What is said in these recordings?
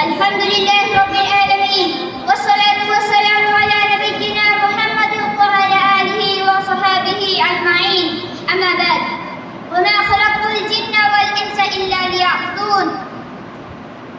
الحمد لله رب العالمين والصلاة والسلام على نبينا محمد وعلى آله وصحبه أجمعين أما بعد وما خلقت الجن والإنس إلا ليعبدون.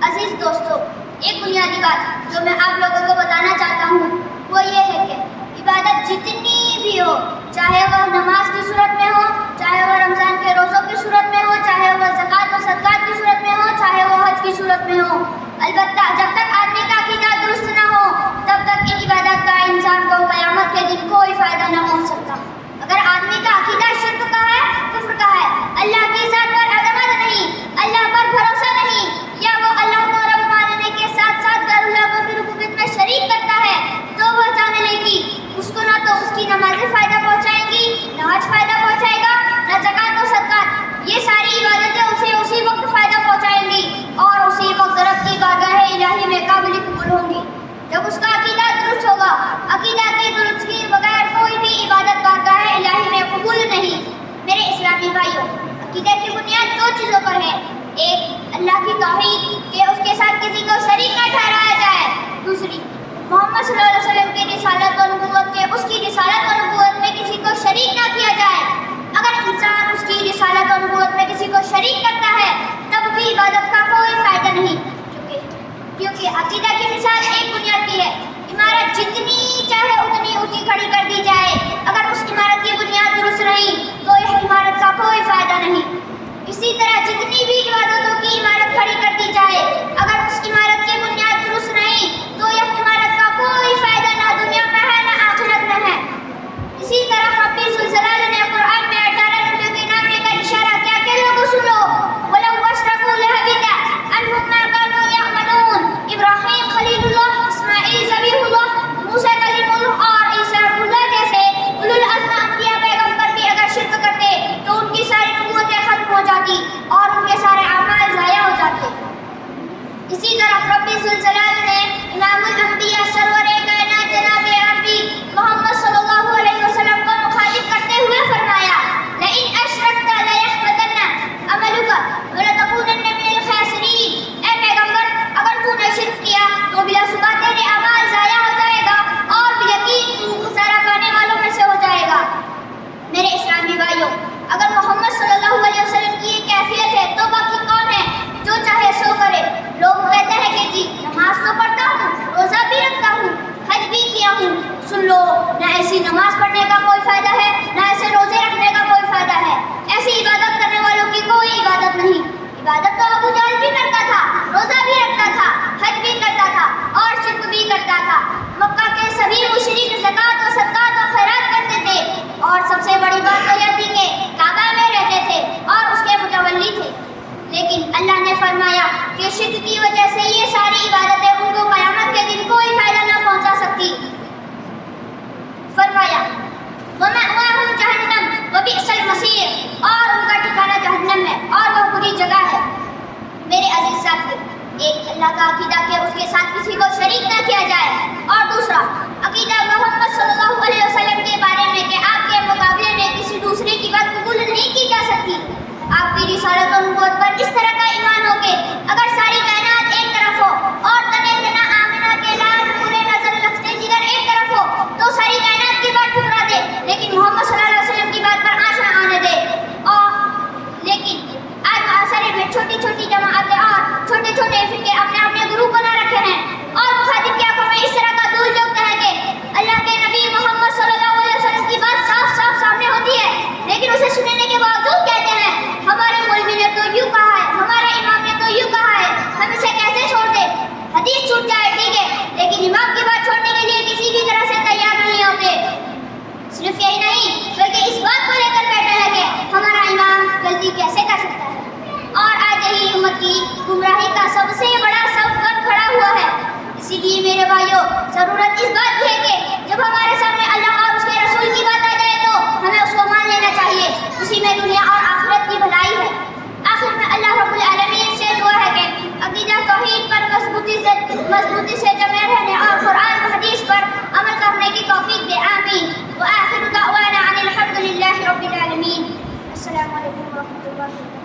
عزیز دوستو، ایک بنیادی بات جو میں آپ لوگوں کو بتانا چاہتا ہوں وہ یہ ہے کہ عبادت جتنی بھی ہو، چاہے وہ نماز کی صورت میں ہو، چاہے وہ رمضان کے روزوں کی صورت میں ہو، چاہے وہ زکوٰۃ و صدقات کی صورت میں ہو، چاہے وہ حج کی صورت میں ہو، البتہ جب تک آدمی کا عقیدہ درست نہ ہو تب تک ان عبادت کا انسان کو قیامت کے دن کوئی فائدہ نہ پہنچ سکتا. اگر آدمی کا عقیدہ شرک کا ہے، کفر کا ہے، اللہ کی ذات پر اعتماد نہیں، اللہ پر بھروسہ نہیں، یا وہ اللہ کو رب ماننے کے ساتھ ساتھ غیر اللہ کو بھی ربوبیت میں شریک کرتا ہے، تو وہ جان لے گی اس کو نہ تو اس کی نمازیں فائدہ پہنچائیں گی، نہ حج فائدہ پہنچائے گا، نہ زکوٰۃ و صدقات. یہ ساری عبادتیں اسے اسی وقت فائدہ پہنچائیں گی اور اسی وقت رب کی بارگاہ الہی میں قابل قبول ہوں گی جب اس کا عقیدہ درست ہوگا. عقیدہ کی درستگی کے بغیر کوئی بھی عبادت بارگاہ الہی میں قبول نہیں. میرے اسلامی بھائیوں، عقیدہ کی بنیاد دو چیزوں پر ہے. ایک، اللہ کی توحید کہ اس کے ساتھ کسی کو شریک نہ ٹھہرایا جائے. دوسری، محمد صلی اللہ علیہ وسلم کی رسالت و نبوت کے اس کی رسالت و نبوت میں کسی کو شریک نہ کیا جائے. اگر انسان اس کی رسالت و نبوت میں کسی کو شریک کرتا ہے تب بھی عبادت کا کوئی فائدہ نہیں، کیونکہ عقیدہ کی مثال ایک بنیاد کی ہے. عمارت جتنی چاہے اتنی اونچی کھڑی کر دی جائے، اگر اس عمارت کی بنیاد درست رہی تو اس عمارت کا کوئی فائدہ نہیں. اسی طرح جتنی بھی عبادتوں کی عمارت کھڑی کر دی جائے، اگر اس عمارت کی بنیاد درست نہیں تو یہ عمارت کا کوئی فائدہ نہ دنیا میں ہے نہ آخرت میں ہے. اسی طرح ربی ذوالجلال نے قرآن میں 18 نبیوں کے نام لے کر اشارہ کیا کہ لوگوں سنو، وَلَوْ أَشْرَكُوا لَحَبِطَ عَنْهُمْ مَا كَانُوا يَعْمَلُونَ. ابراہیم خلیل اللہ، اسماعیل ذبیح اللہ، موسیٰ کلیم اللہ اور عیسیٰ روح اللہ جیسے اولو العزم انبیاء پیغمبر بھی اگر شرک کرتے تو ان کی ساری نبوتیں ختم ہو جاتی اور ان کے سارے اعمال ضائع ہو جاتے. اسی طرح ربی ذوالجلال نے امام الانبیاء سرور کائنات جناب عربی محمد صلی اللہ علیہ وسلم کو مخاطب کرتے ہوئے فرمایا، لئن اشرکت لیحبطن عملک ولتکونن من الخاسرین. اے پیغمبر، اگر تو نے شرک کیا تو بلا شبہ تیرے اعمال ضائع ہو جائے گا اور یقین تو خسارہ پانے والوں میں سے ہو جائے گا. میرے اسلامی بھائیوں، اگر محمد صلی اللہ علیہ وسلم کی یہ کیفیت ہے تو باقی کون ہے جو چاہے سو کرے؟ لوگ کہتے ہیں کہ جی نماز تو پڑھتا ہوں، روزہ بھی رکھتا ہوں، حج بھی کیا ہوں. سن لو، نہ ایسی نماز پڑھنے کا کوئی فائدہ ہے، نہ ایسے روزے رکھنے کا کوئی فائدہ ہے. ایسی عبادت کرنے والوں کی کوئی عبادت نہیں. عبادت تو ابو جہل بھی کرتا تھا، روزہ بھی رکھتا تھا، حج بھی کرتا تھا اور شرک بھی کرتا تھا. مکہ کے سبھی مشرک زکوٰۃ و صدقات و خیرات کرتے تھے اور سب سے بڑی بات تو یہ تھی کہ کعبہ میں رہتے تھے اور اس کے متولی تھے. لیکن اللہ نے فرمایا کہ شرک کی وجہ سے یہ ساری عبادتیں ان کو قیامت کے دن کوئی فائدہ نہ پہنچا سکتی. فرمایا وَمَأْوَاهُمْ جَهَنَّمُ وَبِئْسَ الْمَصِيرُ، اور ان کا ٹھکانہ جہنم ہے اور وہ بری جگہ ہے. میرے عزیز ساتھیو، ایک اللہ کا عقیدہ کہ اس کے ساتھ کسی کو شریک نہ کیا جائے، اور دوسرا عقیدہ محمد صلی اللہ علیہ وسلم کے بارے میں کہ آپ کے مقابلے میں کسی دوسرے کی بات قبول نہیں کی جا سکتی. آپ کی رسالت و نبوت پر اس طرح کا ایمان ہو کہ اگر ساری کائنات ایک طرف ہو اور تنے تنا آمنہ کے لال پورے نظر لفظ جگر ایک طرف ہو تو ساری کائنات کی بات ٹھکرا دے، لیکن محمد صلی اللہ علیہ وسلم کی بات پر آنچ نہ آنے دے. اور لیکن آج معاشرے میں چھوٹی چھوٹی جماعتیں اور چھوٹے چھوٹے فرقے اپنے اپنے گروہ بنا رکھے ہیں اور مخاطب کی آنکھوں میں اس طرح کا دھول جھونکتا ہے کہ اللہ کے نبی محمد صلی اللہ علیہ وسلم کی بات صاف صاف سامنے ہوتی ہے لیکن اسے سننے کے باوجود کہتے ہیں ہمارے مولوی نے تو یوں کہا ہے، ہمارے امام نے تو یوں کہا ہے، ہم اسے کیسے چھوڑ دیں؟ حدیث چھوٹ جائے ٹھیک ہے، لیکن امام کی بات چھوڑنے کے لیے کسی بھی طرح سے تیار نہیں ہوتے. صرف یہی نہیں بلکہ اس بات کو لے کر بیٹھے ہیں کہ ہمارا امام غلطی کیسے کر سکتا ہے. اور آج یہی امت کی گمراہی کا سب سے بڑا سبب کھڑا ہوا ہے. اسی لیے میرے بھائیوں، ضرورت اس بات کی ہے کہ جب ہمارے سامنے اللہ اور اس کے رسول کی بات آ جائے تو ہمیں اس کو مان لینا چاہیے. اسی میں دنیا اور آخرت کی بھلائی ہے. آخر میں اللہ رب العالمین سے دعا ہے کہ عقیدہ توحید پر مضبوطی سے جمے رہنے اور قرآن و حدیث پر عمل کرنے کی توفیق دے. آمین. وآخر دعوانا ان الحمد للہ رب العالمین. السلام علیکم ورحمۃ اللہ وبرکاتہ.